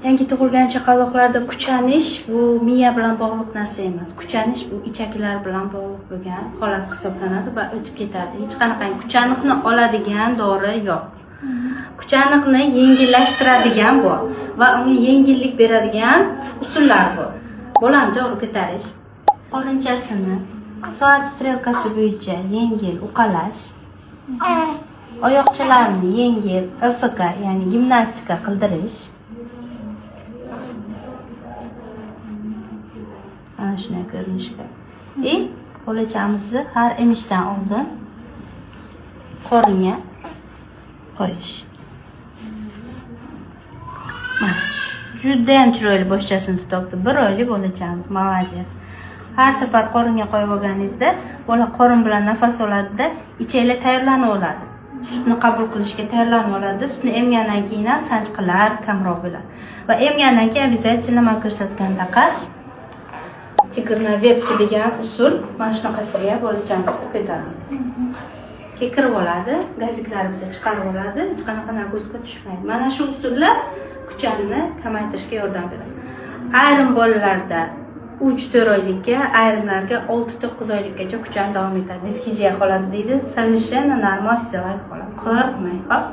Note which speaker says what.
Speaker 1: Yangi tug'ilgan chaqaloqlarda kuchanish bu miya bilan bog'liq narsa emas. Kuchanish bu ichaklar bilan bog'liq bo'lgan holat hisoblanadi va o'tib ketadi. Hech qanaqa kuchaniqni oladigan dori yo'q. Kuchaniqni yengillashtiradigan bor va unga yengillik beradigan usullar bor. Bolani to'g'ri ko'tarish, qorinchasini soat strelkasi bo'yicha yengil uqalash, oyoqchalarni yengil LFK ya'ni gimnastika qildirish. Ana shunday ko'rinishda. Bolachamizni har emishdan oldin qoringa qo'yish. Juda ham chiroyli boshchasini tutibdi. 1 oylik bolachamiz, молодец. Har safar qoringa qo'yib olganingizda, bola qorin bilan nafas oladida, ichaklar tayyorlanib oladi. Sutni qabul qilishga tayyorlanib oladi. Sutni emgandan keyin ham sanchqilar kamroq bo'ladi. Va emgandan keyin обязательно men ko'rsatgandaqa Tigrna vetki degan usul mana shunaqasiga bolachamizni ko'taramiz. Kirib oladi, gaziklar biza chiqarib oladi, hech qanaqa naguzka tushmaydi. Mana shu usullar kuchanni kamaytirishga yordam beradi. Ayrim bolalarda 3-4 oylikka, ayrimlarga 6-9 oylikgacha kuchan davom etadi. Diskiziya holati deydi, совершенно normal fiziologik holat. Qo'rqmang, hop.